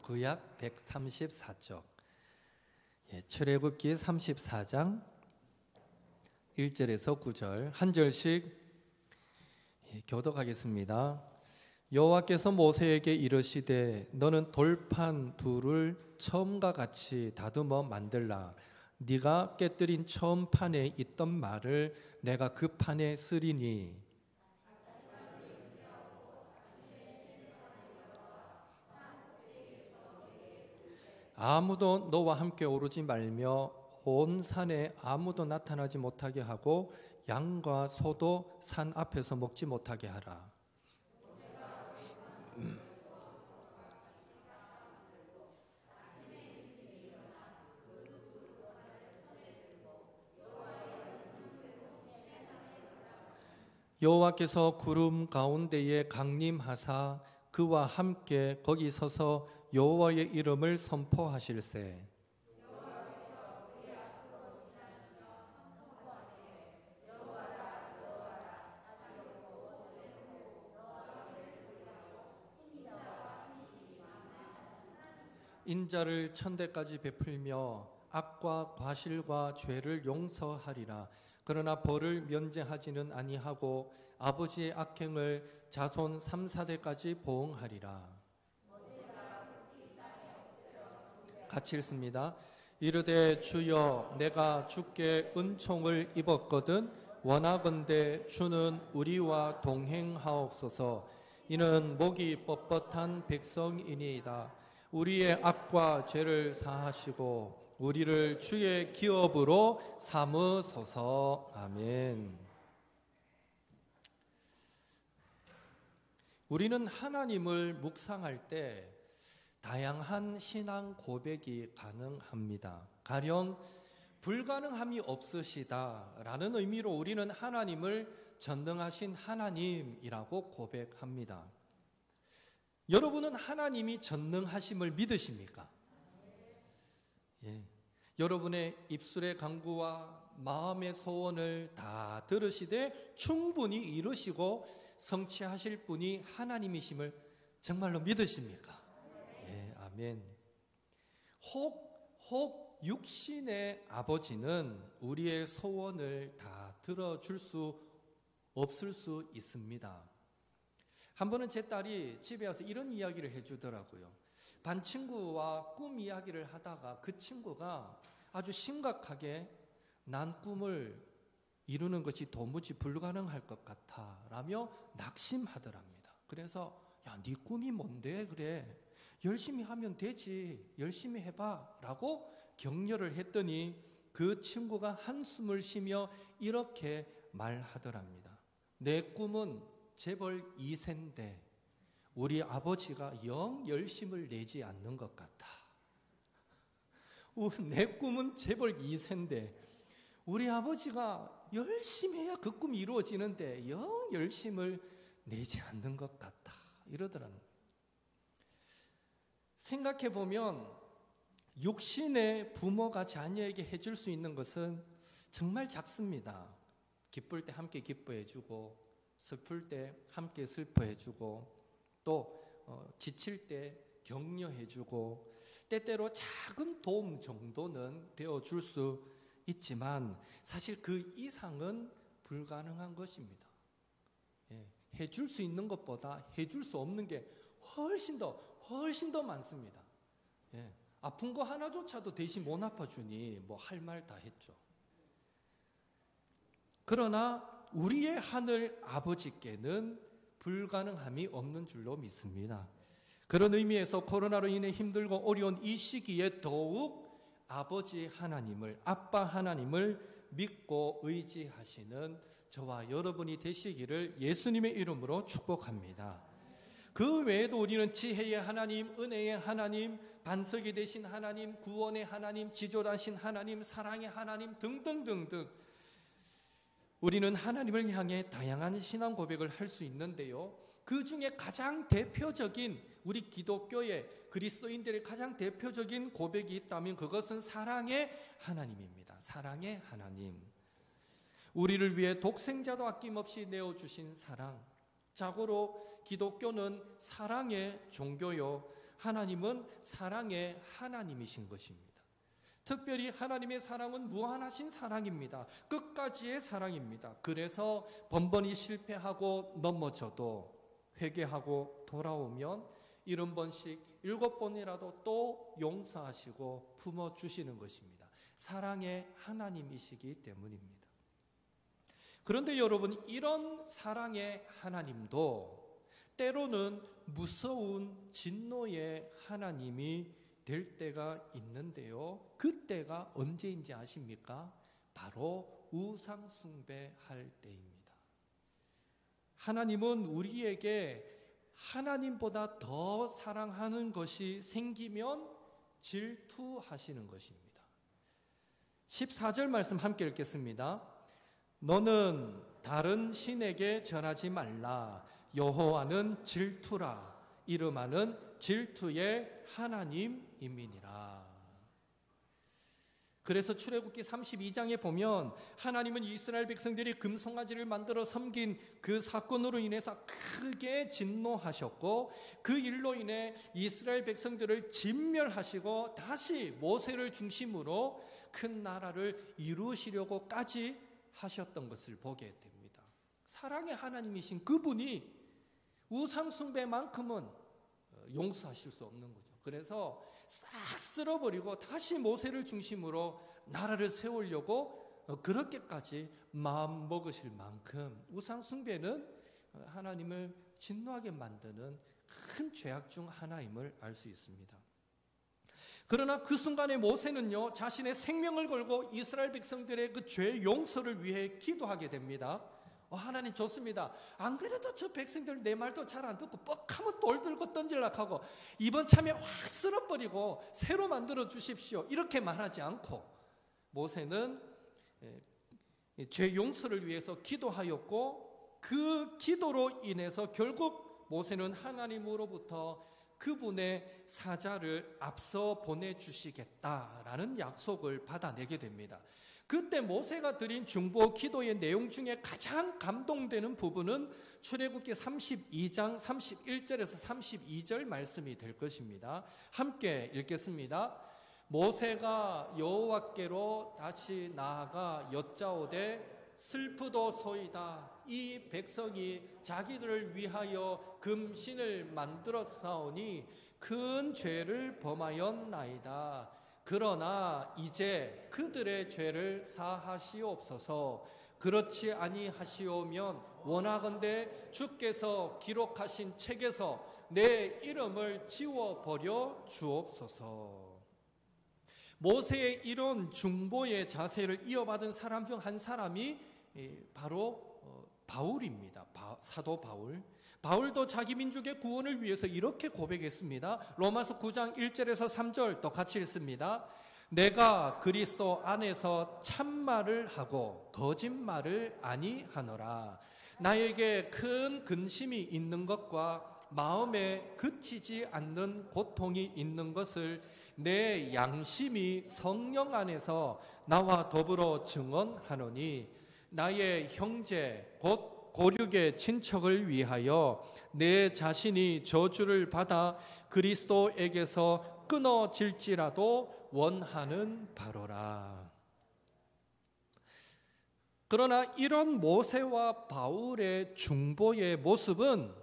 구약 134쪽, 출애굽기 34장 1절에서 9절 한 절씩 교독하겠습니다. 여호와께서 모세에게 이르시되 너는 돌판 둘을 처음과 같이 다듬어 만들라. 네가 깨뜨린 처음 판에 있던 말을 내가 그 판에 쓰리니 아무도 너와 함께 오르지 말며 온 산에 아무도 나타나지 못하게 하고 양과 소도 산 앞에서 먹지 못하게 하라. 여호와께서 구름 가운데에 강림하사 그와 함께 거기 서서 여호와의 이름을 선포하실세. 인자를 천대까지 베풀며 악과 과실과 죄를 용서하리라. 그러나 벌을 면제하지는 아니하고 아버지의 악행을 자손 3, 4대까지 보응하리라. 같이 읽습니다. 이르되 주여 내가 주께 은총을 입었거든 원하건대 주는 우리와 동행하옵소서. 이는 목이 뻣뻣한 백성이니이다. 우리의 악과 죄를 사하시고 우리를 주의 기업으로 삼으소서. 아멘. 우리는 하나님을 묵상할 때 다양한 신앙 고백이 가능합니다. 가령 불가능함이 없으시다라는 의미로 우리는 하나님을 전능하신 하나님이라고 고백합니다. 여러분은 하나님이 전능하심을 믿으십니까? 예. 여러분의 입술의 간구와 마음의 소원을 다 들으시되 충분히 이루시고 성취하실 분이 하나님이심을 정말로 믿으십니까? 예, 아멘. 혹 육신의 아버지는 우리의 소원을 다 들어줄 수 없을 수 있습니다. 한 번은 제 딸이 집에 와서 이런 이야기를 해주더라고요. 반 친구와 꿈 이야기를 하다가 그 친구가 아주 심각하게 난 꿈을 이루는 것이 도무지 불가능할 것 같아 라며 낙심하더랍니다. 그래서 야, 네 꿈이 뭔데 그래? 열심히 하면 되지. 열심히 해봐 라고 격려를 했더니 그 친구가 한숨을 쉬며 이렇게 말하더랍니다. 내 꿈은 재벌 2세인데 우리 아버지가 영 열심을 내지 않는 것 같다. 내 꿈은 재벌 2세인데 우리 아버지가 열심히 해야 그 꿈이 이루어지는데 영 열심을 내지 않는 것 같다. 이러더라는 거예요. 생각해보면 육신의 부모가 자녀에게 해줄 수 있는 것은 정말 작습니다. 기쁠 때 함께 기뻐해주고 슬플 때 함께 슬퍼해주고 또 지칠 때 격려해주고 때때로 작은 도움 정도는 되어줄 수 있지만 사실 그 이상은 불가능한 것입니다. 예, 해줄 수 있는 것보다 해줄 수 없는 게 훨씬 더 많습니다. 예, 아픈 거 하나조차도 대신 못 아파주니 뭐 할 말 다 했죠. 그러나 우리의 하늘 아버지께는 불가능함이 없는 줄로 믿습니다. 그런 의미에서 코로나로 인해 힘들고 어려운 이 시기에 더욱 아버지 하나님을, 아빠 하나님을 믿고 의지하시는 저와 여러분이 되시기를 예수님의 이름으로 축복합니다. 그 외에도 우리는 지혜의 하나님, 은혜의 하나님, 반석이 되신 하나님, 구원의 하나님, 지존하신 하나님, 사랑의 하나님 등등등등 우리는 하나님을 향해 다양한 신앙 고백을 할 수 있는데요. 그 중에 가장 대표적인 우리 기독교의 그리스도인들의 가장 대표적인 고백이 있다면 그것은 사랑의 하나님입니다. 사랑의 하나님. 우리를 위해 독생자도 아낌없이 내어주신 사랑. 자고로 기독교는 사랑의 종교요 하나님은 사랑의 하나님이신 것입니다. 특별히 하나님의 사랑은 무한하신 사랑입니다. 끝까지의 사랑입니다. 그래서 번번이 실패하고 넘어져도 회개하고 돌아오면 70번씩 7번이라도 또 용서하시고 품어주시는 것입니다. 사랑의 하나님이시기 때문입니다. 그런데 여러분, 이런 사랑의 하나님도 때로는 무서운 진노의 하나님이 될 때가 있는데요. 그때가 언제인지 아십니까? 바로 우상 숭배할 때입니다. 하나님은 우리에게 하나님보다 더 사랑하는 것이 생기면 질투하시는 것입니다. 14절 말씀 함께 읽겠습니다. 너는 다른 신에게 절하지 말라. 여호와는 질투라. 이름하는 질투의 하나님임이니라. 그래서 출애굽기 32장에 보면 하나님은 이스라엘 백성들이 금송아지를 만들어 섬긴 그 사건으로 인해서 크게 진노하셨고, 그 일로 인해 이스라엘 백성들을 진멸하시고 다시 모세를 중심으로 큰 나라를 이루시려고까지 하셨던 것을 보게 됩니다. 사랑의 하나님이신 그분이 우상 숭배만큼은 용서하실 수 없는 거죠. 그래서 싹 쓸어버리고 다시 모세를 중심으로 나라를 세우려고 그렇게까지 마음 먹으실 만큼 우상 숭배는 하나님을 진노하게 만드는 큰 죄악 중 하나임을 알 수 있습니다. 그러나 그 순간에 모세는요, 자신의 생명을 걸고 이스라엘 백성들의 그 죄 용서를 위해 기도하게 됩니다. 하나님 좋습니다. 안 그래도 저 백성들 내 말도 잘 안 듣고 뻑하면 돌 들고 던질라 하고 이번 참에 확 쓸어버리고 새로 만들어 주십시오, 이렇게 말하지 않고 모세는 죄 용서를 위해서 기도하였고, 그 기도로 인해서 결국 모세는 하나님으로부터 그분의 사자를 앞서 보내주시겠다라는 약속을 받아내게 됩니다. 그때 모세가 드린 중보 기도의 내용 중에 가장 감동되는 부분은 출애굽기 32장 31절에서 32절 말씀이 될 것입니다. 함께 읽겠습니다. 모세가 여호와께로 다시 나아가 여짜오되 슬프도소이다. 이 백성이 자기들을 위하여 금신을 만들어 싸우니 큰 죄를 범하였나이다. 그러나 이제 그들의 죄를 사하시옵소서. 그렇지 아니하시오면 원하건대 주께서 기록하신 책에서 내 이름을 지워버려 주옵소서. 모세의 이런 중보의 자세를 이어받은 사람 중 한 사람이 바로 바울입니다. 사도 바울. 바울도 자기 민족의 구원을 위해서 이렇게 고백했습니다. 로마서 9장 1절에서 3절 또 같이 읽습니다. 내가 그리스도 안에서 참말을 하고 거짓말을 아니하노라. 나에게 큰 근심이 있는 것과 마음에 그치지 않는 고통이 있는 것을 내 양심이 성령 안에서 나와 더불어 증언하노니 나의 형제 곧 고륙의 친척을 위하여 내 자신이 저주를 받아 그리스도에게서 끊어질지라도 원하는 바로라. 그러나 이런 모세와 바울의 중보의 모습은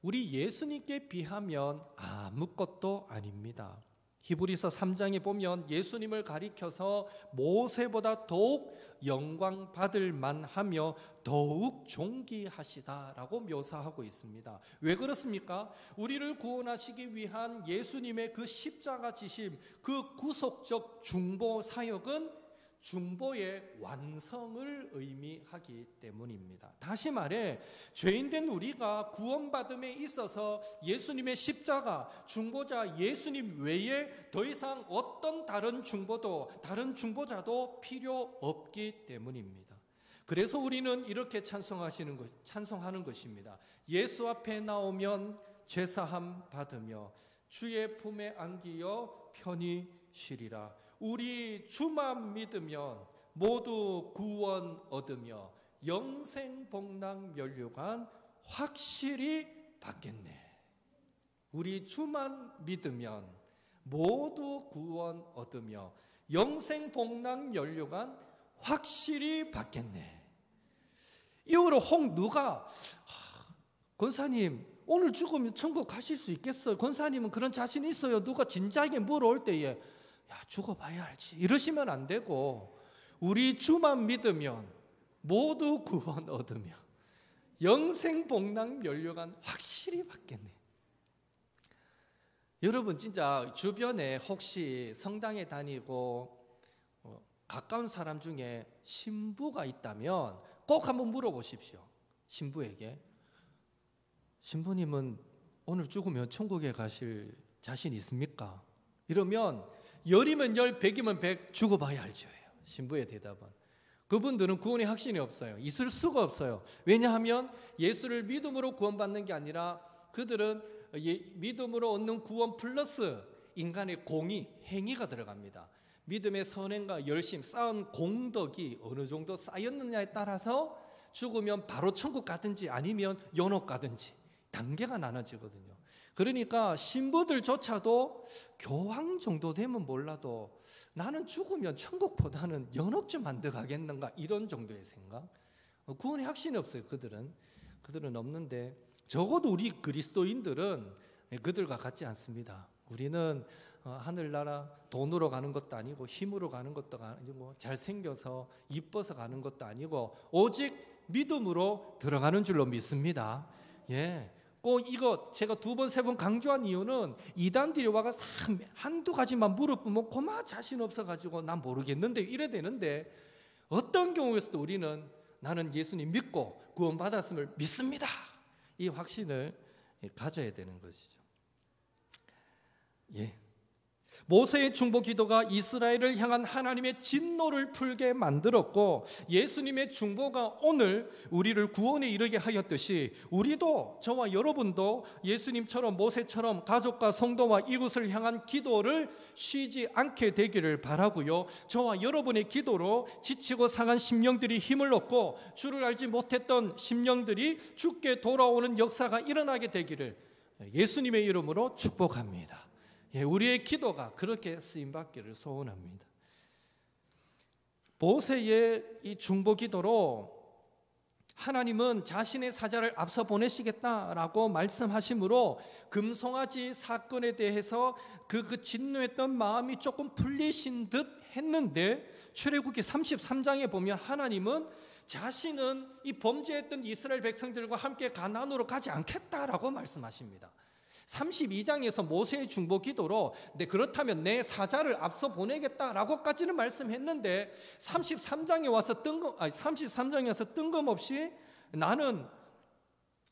우리 예수님께 비하면 아무것도 아닙니다. 히브리서 3장에 보면 예수님을 가리켜서 모세보다 더욱 영광 받을 만하며 더욱 존귀하시다라고 묘사하고 있습니다. 왜 그렇습니까? 우리를 구원하시기 위한 예수님의 그 십자가 지심, 그 구속적 중보 사역은 중보의 완성을 의미하기 때문입니다. 다시 말해 죄인된 우리가 구원받음에 있어서 예수님의 십자가, 중보자 예수님 외에 더 이상 어떤 다른 중보자도 필요 없기 때문입니다. 그래서 우리는 이렇게 찬송하는 것입니다. 예수 앞에 나오면 죄사함 받으며 주의 품에 안기어 편히 쉬리라. 우리 주만 믿으면 모두 구원 얻으며 영생 복락 면류관 확실히 받겠네. 우리 주만 믿으면 모두 구원 얻으며 영생 복락 면류관 확실히 받겠네. 이후로 누가 권사님 오늘 죽으면 천국 가실 수 있겠어요? 권사님은 그런 자신 있어요? 누가 진지하게 물어올 때에 야 죽어봐야 알지 이러시면 안 되고, 우리 주만 믿으면 모두 구원 얻으며 영생 복락 면류관 확실히 받겠네. 여러분 진짜 주변에 혹시 성당에 다니고 가까운 사람 중에 신부가 있다면 꼭 한번 물어보십시오. 신부에게 신부님은 오늘 죽으면 천국에 가실 자신 있습니까? 이러면 10이면 10, 100이면 100 죽어봐야 알죠. 신부의 대답은. 그분들은 구원의 확신이 없어요. 있을 수가 없어요. 왜냐하면 예수를 믿음으로 구원받는 게 아니라 그들은 믿음으로 얻는 구원 플러스 인간의 공의, 행위가 들어갑니다. 믿음의 선행과 열심, 쌓은 공덕이 어느 정도 쌓였느냐에 따라서 죽으면 바로 천국 가든지 아니면 연옥 가든지 단계가 나눠지거든요. 그러니까 신부들조차도 교황 정도 되면 몰라도 나는 죽으면 천국보다는 연옥 좀 안 들어가겠는가 이런 정도의 생각. 구원의 확신이 없어요. 그들은 없는데 적어도 우리 그리스도인들은 그들과 같지 않습니다. 우리는 하늘나라 돈으로 가는 것도 아니고 힘으로 가는 것도 아니고 잘생겨서 이뻐서 가는 것도 아니고 오직 믿음으로 들어가는 줄로 믿습니다. 예. 꼭 이거 제가 2번, 3번 강조한 이유는 이단들이 와서 한두 가지만 물어보면 고마 자신 없어가지고 난 모르겠는데 이래 되는데, 어떤 경우에서도 우리는 나는 예수님 믿고 구원받았음을 믿습니다. 이 확신을 가져야 되는 것이죠. 예. 모세의 중보 기도가 이스라엘을 향한 하나님의 진노를 풀게 만들었고, 예수님의 중보가 오늘 우리를 구원에 이르게 하였듯이 우리도, 저와 여러분도 예수님처럼 모세처럼 가족과 성도와 이웃을 향한 기도를 쉬지 않게 되기를 바라고요. 저와 여러분의 기도로 지치고 상한 심령들이 힘을 얻고 주를 알지 못했던 심령들이 주께 돌아오는 역사가 일어나게 되기를 예수님의 이름으로 축복합니다. 우리의 기도가 그렇게 쓰임받기를 소원합니다. 모세의 이 중보 기도로 하나님은 자신의 사자를 앞서 보내시겠다라고 말씀하심으로 금송아지 사건에 대해서 그 진노했던 마음이 조금 풀리신 듯 했는데, 출애굽기 33장에 보면 하나님은 자신은 이 범죄했던 이스라엘 백성들과 함께 가나안으로 가지 않겠다라고 말씀하십니다. 32장에서 모세의 중보 기도로 그렇다면 내 사자를 앞서 보내겠다라고까지는 말씀했는데 33장에 와서 33장에서 뜬금없이 나는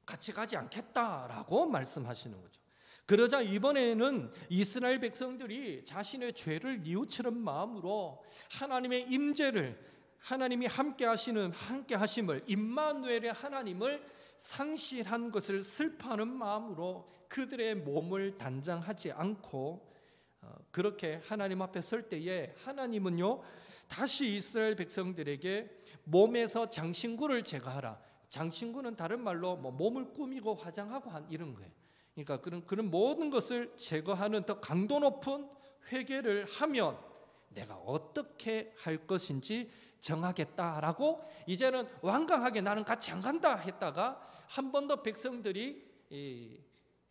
같이 가지 않겠다라고 말씀하시는 거죠. 그러자 이번에는 이스라엘 백성들이 자신의 죄를 뉘우치는 마음으로 하나님의 임재를, 하나님이 함께 하심을, 임마누엘의 하나님을 상실한 것을 슬퍼하는 마음으로 그들의 몸을 단장하지 않고 그렇게 하나님 앞에 설 때에 하나님은요 다시 이스라엘 백성들에게 몸에서 장신구를 제거하라. 장신구는 다른 말로 몸을 꾸미고 화장하고 한 이런 거예요. 그러니까 그런 모든 것을 제거하는 더 강도 높은 회개를 하면 내가 어떻게 할 것인지 정하겠다라고, 이제는 완강하게 나는 같이 안 간다 했다가 한 번 더 백성들이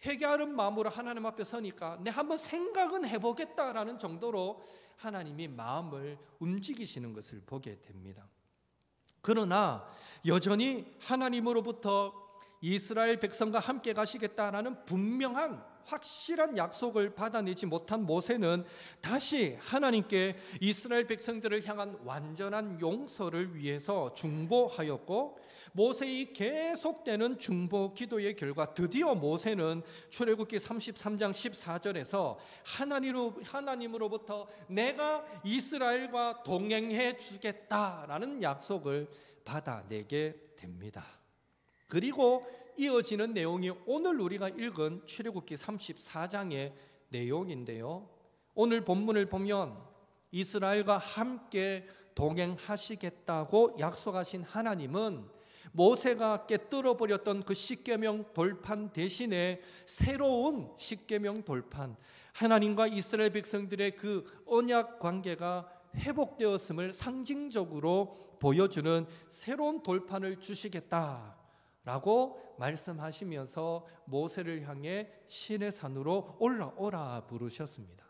회개하는 마음으로 하나님 앞에 서니까 내 한번 생각은 해보겠다라는 정도로 하나님이 마음을 움직이시는 것을 보게 됩니다. 그러나 여전히 하나님으로부터 이스라엘 백성과 함께 가시겠다라는 분명한 확실한 약속을 받아내지 못한 모세는 다시 하나님께 이스라엘 백성들을 향한 완전한 용서를 위해서 중보하였고, 모세의 계속되는 중보 기도의 결과 드디어 모세는 출애굽기 33장 14절에서 하나님으로부터 내가 이스라엘과 동행해 주겠다라는 약속을 받아내게 됩니다. 그리고 이어지는 내용이 오늘 우리가 읽은 출애굽기 34장의 내용인데요, 오늘 본문을 보면 이스라엘과 함께 동행하시겠다고 약속하신 하나님은 모세가 깨뜨려 버렸던 그 십계명 돌판 대신에 새로운 십계명 돌판, 하나님과 이스라엘 백성들의 그 언약 관계가 회복되었음을 상징적으로 보여주는 새로운 돌판을 주시겠다라고 말씀하시면서 모세를 향해 시내산으로 올라오라 부르셨습니다.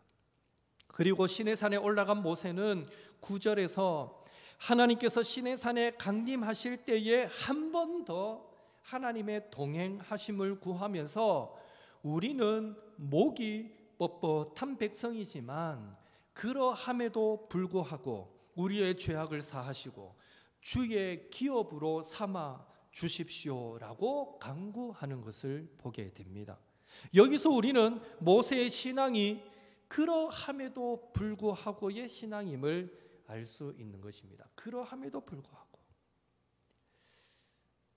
그리고 시내산에 올라간 모세는 9절에서 하나님께서 시내산에 강림하실 때에 한 번 더 하나님의 동행하심을 구하면서 우리는 목이 뻣뻣한 백성이지만 그러함에도 불구하고 우리의 죄악을 사하시고 주의 기업으로 삼아 주십시오라고 간구하는 것을 보게 됩니다. 여기서 우리는 모세의 신앙이 그러함에도 불구하고의 신앙임을 알 수 있는 것입니다. 그러함에도 불구하고.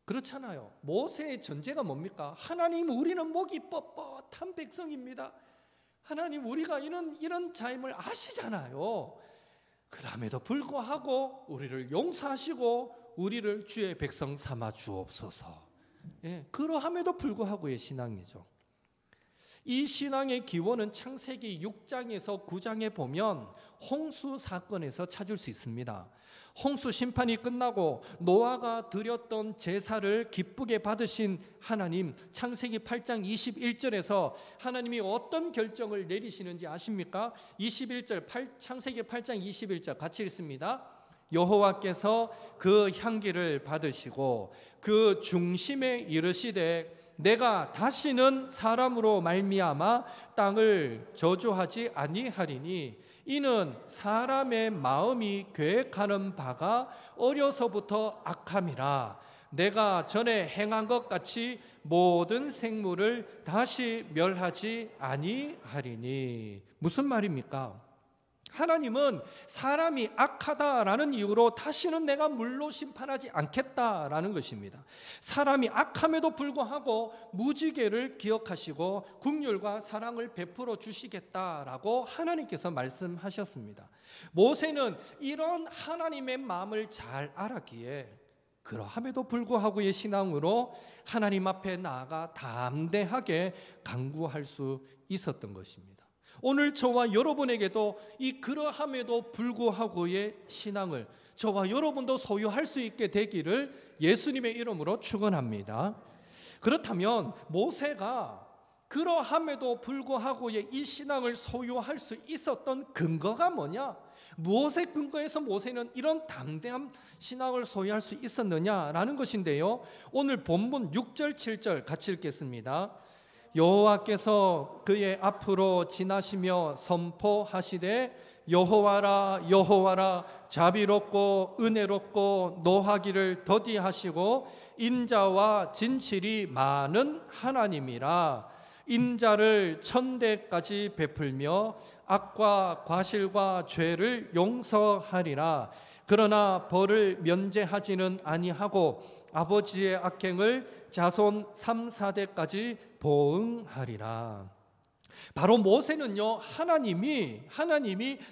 그렇잖아요. 모세의 전제가 뭡니까? 하나님, 우리는 목이 뻣뻣한 백성입니다. 하나님, 우리가 이런 자임을 아시잖아요. 그럼에도 불구하고 우리를 용서하시고 우리를 주의 백성 삼아 주옵소서. 그러함에도 불구하고의 신앙이죠. 이 신앙의 기원은 창세기 6장에서 9장에 보면 홍수 사건에서 찾을 수 있습니다. 홍수 심판이 끝나고 노아가 드렸던 제사를 기쁘게 받으신 하나님, 창세기 8장 21절에서 하나님이 어떤 결정을 내리시는지 아십니까? 21절, 창세기 8장 21절 같이 읽습니다. 여호와께서 그 향기를 받으시고 그 중심에 이르시되 내가 다시는 사람으로 말미암아 땅을 저주하지 아니하리니 이는 사람의 마음이 계획하는 바가 어려서부터 악함이라. 내가 전에 행한 것 같이 모든 생물을 다시 멸하지 아니하리니. 무슨 말입니까? 하나님은 사람이 악하다라는 이유로 다시는 내가 물로 심판하지 않겠다라는 것입니다. 사람이 악함에도 불구하고 무지개를 기억하시고 긍휼과 사랑을 베풀어 주시겠다라고 하나님께서 말씀하셨습니다. 모세는 이런 하나님의 마음을 잘 알았기에 그러함에도 불구하고의 신앙으로 하나님 앞에 나아가 담대하게 간구할 수 있었던 것입니다. 오늘 저와 여러분에게도 이 그러함에도 불구하고의 신앙을 저와 여러분도 소유할 수 있게 되기를 예수님의 이름으로 축원합니다. 그렇다면 모세가 그러함에도 불구하고의 이 신앙을 소유할 수 있었던 근거가 뭐냐? 무엇에 근거해서 모세는 이런 담대한 신앙을 소유할 수 있었느냐라는 것인데요, 오늘 본문 6절 7절 같이 읽겠습니다. 여호와께서 그의 앞으로 지나시며 선포하시되 여호와라 여호와라 자비롭고 은혜롭고 노하기를 더디하시고 인자와 진실이 많은 하나님이라. 인자를 천대까지 베풀며 악과 과실과 죄를 용서하리라. 그러나 벌을 면제하지는 아니하고 아버지의 악행을 자손 3, 4대까지 보응하리라. 바로 모세는요, 하나님이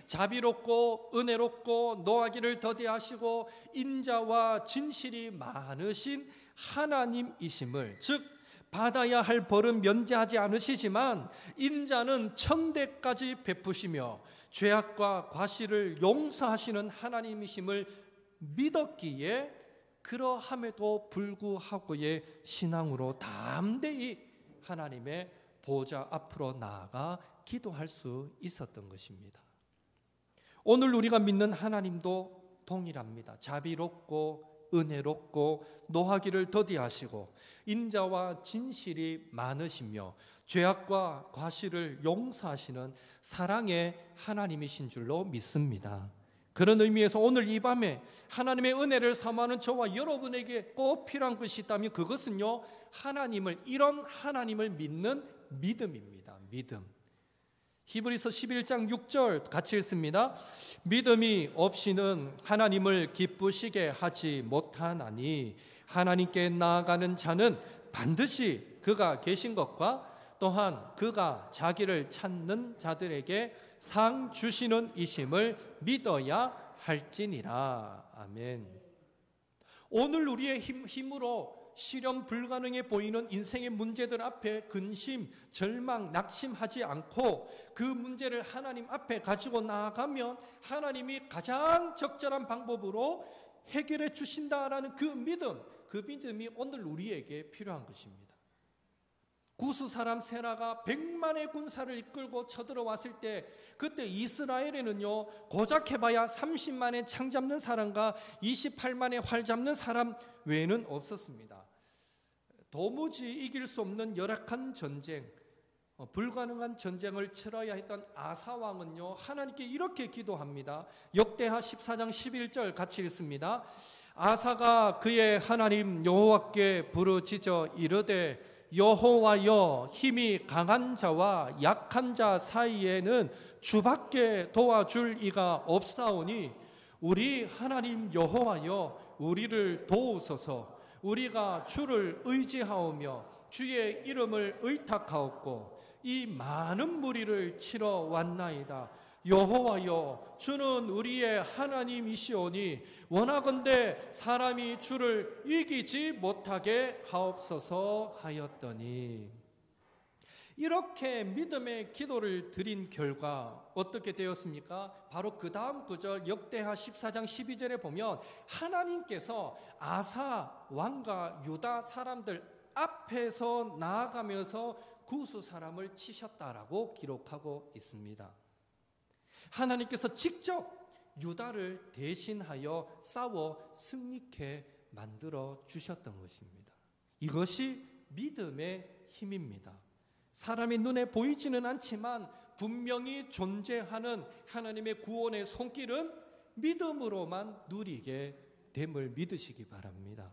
자비롭고 은혜롭고 노하기를 더디하시고 인자와 진실이 많으신 하나님이심을, 즉 받아야 할 벌은 면제하지 않으시지만 인자는 천대까지 베푸시며 죄악과 과실을 용서하시는 하나님이심을 믿었기에 그러함에도 불구하고의 신앙으로 담대히 하나님의 보좌 앞으로 나아가 기도할 수 있었던 것입니다. 오늘 우리가 믿는 하나님도 동일합니다. 자비롭고 은혜롭고 노하기를 더디하시고 인자와 진실이 많으시며 죄악과 과실을 용서하시는 사랑의 하나님이신 줄로 믿습니다. 그런 의미에서 오늘 이 밤에 하나님의 은혜를 사모하는 저와 여러분에게 꼭 필요한 것이 있다면 그것은요, 이런 하나님을 믿는 믿음입니다. 믿음. 히브리서 11장 6절 같이 읽습니다. 믿음이 없이는 하나님을 기쁘시게 하지 못하나니 하나님께 나아가는 자는 반드시 그가 계신 것과 또한 그가 자기를 찾는 자들에게 상 주시는 이심을 믿어야 할지니라. 아멘. 오늘 우리의 힘으로 실현 불가능해 보이는 인생의 문제들 앞에 근심, 절망, 낙심하지 않고 그 문제를 하나님 앞에 가지고 나아가면 하나님이 가장 적절한 방법으로 해결해 주신다라는 그 믿음이 오늘 우리에게 필요한 것입니다. 구스 사람 세라가 100만의 군사를 이끌고 쳐들어왔을 때 그때 이스라엘에는요 고작 해봐야 30만의 창 잡는 사람과 28만의 활 잡는 사람 외에는 없었습니다. 도무지 이길 수 없는 열악한 전쟁, 불가능한 전쟁을 치러야 했던 아사 왕은요 하나님께 이렇게 기도합니다. 역대하 14장 11절 같이 읽습니다. 아사가 그의 하나님 여호와께 부르짖어 이르되 여호와여, 힘이 강한 자와 약한 자 사이에는 주밖에 도와줄 이가 없사오니 우리 하나님 여호와여, 우리를 도우소서. 우리가 주를 의지하오며 주의 이름을 의탁하옵고 이 많은 무리를 치러 왔나이다. 여호와여, 주는 우리의 하나님이시오니 원하건대 사람이 주를 이기지 못하게 하옵소서 하였더니, 이렇게 믿음의 기도를 드린 결과 어떻게 되었습니까? 바로 그 다음 구절 역대하 14장 12절에 보면 하나님께서 아사 왕과 유다 사람들 앞에서 나아가면서 구스 사람을 치셨다라고 기록하고 있습니다. 하나님께서 직접 유다를 대신하여 싸워 승리케 만들어 주셨던 것입니다. 이것이 믿음의 힘입니다. 사람의 눈에 보이지는 않지만 분명히 존재하는 하나님의 구원의 손길은 믿음으로만 누리게 됨을 믿으시기 바랍니다.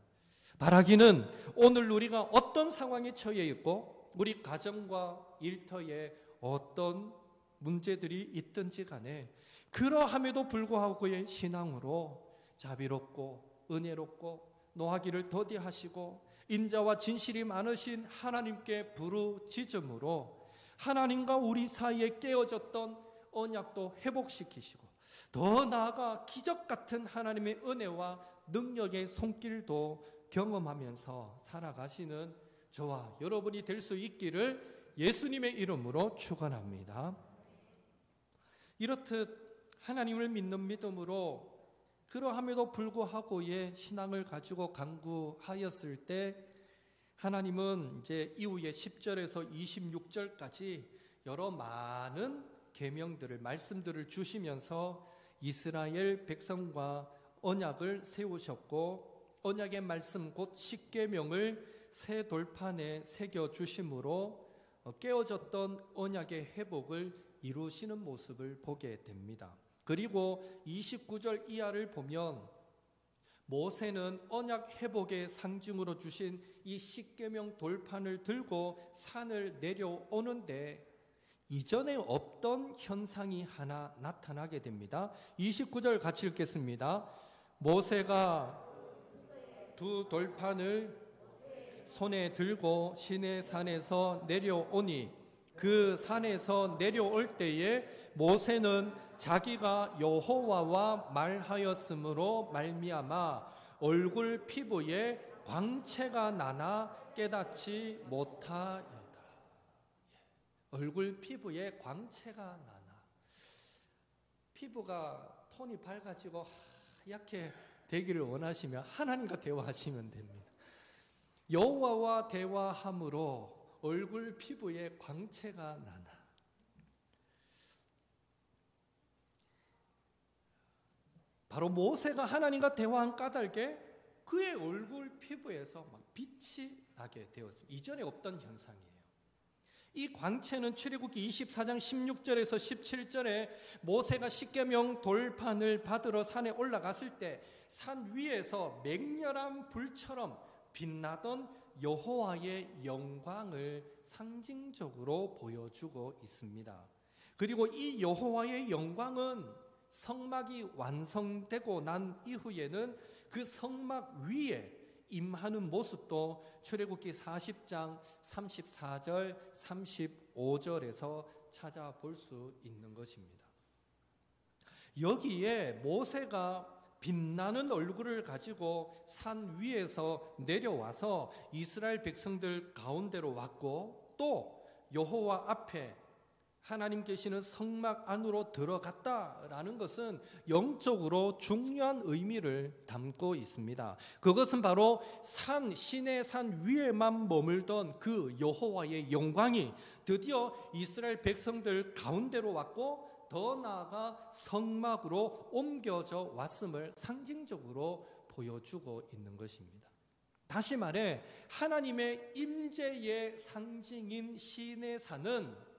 바라기는 오늘 우리가 어떤 상황에 처해 있고 우리 가정과 일터에 어떤 문제들이 있든지 간에 그러함에도 불구하고의 신앙으로 자비롭고 은혜롭고 노하기를 더디하시고 인자와 진실이 많으신 하나님께 부르짖음으로 하나님과 우리 사이에 깨어졌던 언약도 회복시키시고 더 나아가 기적 같은 하나님의 은혜와 능력의 손길도 경험하면서 살아가시는 저와 여러분이 될 수 있기를 예수님의 이름으로 축원합니다. 이렇듯 하나님을 믿는 믿음으로 그러함에도 불구하고의 신앙을 가지고 간구하였을 때 하나님은 이제 이후에 10절에서 26절까지 여러 많은 계명들을 말씀들을 주시면서 이스라엘 백성과 언약을 세우셨고 언약의 말씀 곧 십계명을 새 돌판에 새겨 주심으로 깨어졌던 언약의 회복을 이루시는 모습을 보게 됩니다. 그리고 29절 이하를 보면 모세는 언약 회복의 상징으로 주신 이 십계명 돌판을 들고 산을 내려오는데 이전에 없던 현상이 하나 나타나게 됩니다. 29절 같이 읽겠습니다. 모세가 두 돌판을 손에 들고 시내산에서 내려오니 그 산에서 내려올 때에 모세는 자기가 여호와와 말하였으므로 말미암아 얼굴 피부에 광채가 나나 깨닫지 못하였다. 얼굴 피부에 광채가 나나, 피부가 톤이 밝아지고 하얗게 되기를 원하시면 하나님과 대화하시면 됩니다. 여호와와 대화함으로 얼굴 피부에 광채가 나나. 바로 모세가 하나님과 대화한 까닭에 그의 얼굴 피부에서 막 빛이 나게 되었습니다. 이전에 없던 현상이에요. 이 광채는 출애굽기 24장 16절에서 17절에 모세가 십계명 돌판을 받으러 산에 올라갔을 때 산 위에서 맹렬한 불처럼 빛나던 여호와의 영광을 상징적으로 보여주고 있습니다. 그리고 이 여호와의 영광은 성막이 완성되고 난 이후에는 그 성막 위에 임하는 모습도 출애굽기 40장 34절 35절에서 찾아볼 수 있는 것입니다. 여기에 모세가 빛나는 얼굴을 가지고 산 위에서 내려와서 이스라엘 백성들 가운데로 왔고, 또 여호와 앞에 하나님 계시는 성막 안으로 들어갔다라는 것은 영적으로 중요한 의미를 담고 있습니다. 그것은 바로 시내 산 위에만 머물던 그 여호와의 영광이 드디어 이스라엘 백성들 가운데로 왔고, 더 나아가 성막으로 옮겨져 왔음을 상징적으로 보여주고 있는 것입니다. 다시 말해 하나님의 임재의 상징인 시내산은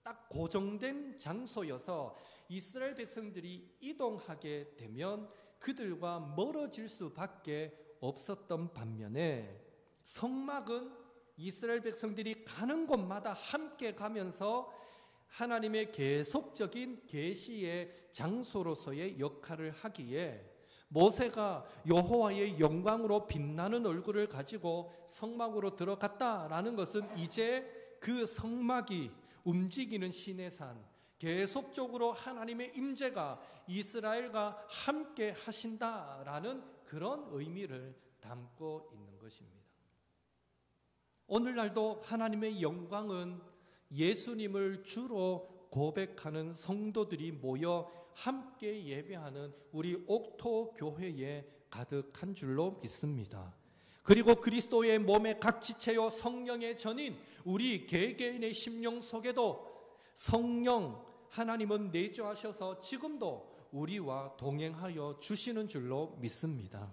딱 고정된 장소여서 이스라엘 백성들이 이동하게 되면 그들과 멀어질 수밖에 없었던 반면에, 성막은 이스라엘 백성들이 가는 곳마다 함께 가면서 하나님의 계속적인 계시의 장소로서의 역할을 하기에, 모세가 여호와의 영광으로 빛나는 얼굴을 가지고 성막으로 들어갔다라는 것은 이제 그 성막이 움직이는 시내산, 계속적으로 하나님의 임재가 이스라엘과 함께 하신다라는 그런 의미를 담고 있는 것입니다. 오늘날도 하나님의 영광은 예수님을 주로 고백하는 성도들이 모여 함께 예배하는 우리 옥토 교회에 가득한 줄로 믿습니다. 그리고 그리스도의 몸의 각 지체요 성령의 전인 우리 개개인의 심령 속에도 성령 하나님은 내주하셔서 지금도 우리와 동행하여 주시는 줄로 믿습니다.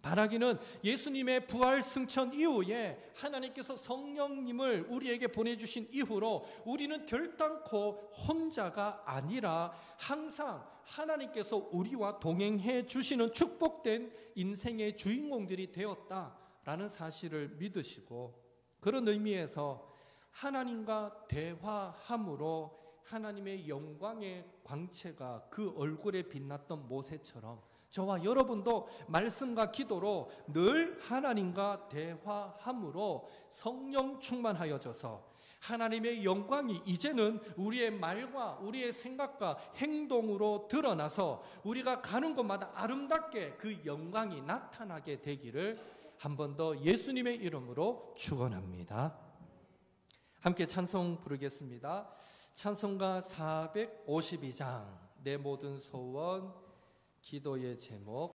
바라기는 예수님의 부활 승천 이후에 하나님께서 성령님을 우리에게 보내주신 이후로 우리는 결단코 혼자가 아니라 항상 하나님께서 우리와 동행해 주시는 축복된 인생의 주인공들이 되었다라는 사실을 믿으시고, 그런 의미에서 하나님과 대화함으로 하나님의 영광의 광채가 그 얼굴에 빛났던 모세처럼 저와 여러분도 말씀과 기도로 늘 하나님과 대화함으로 성령 충만하여져서 하나님의 영광이 이제는 우리의 말과 우리의 생각과 행동으로 드러나서 우리가 가는 곳마다 아름답게 그 영광이 나타나게 되기를 한 번 더 예수님의 이름으로 축원합니다. 함께 찬송 부르겠습니다. 찬송가 452장 내 모든 소원, 기도의 제목.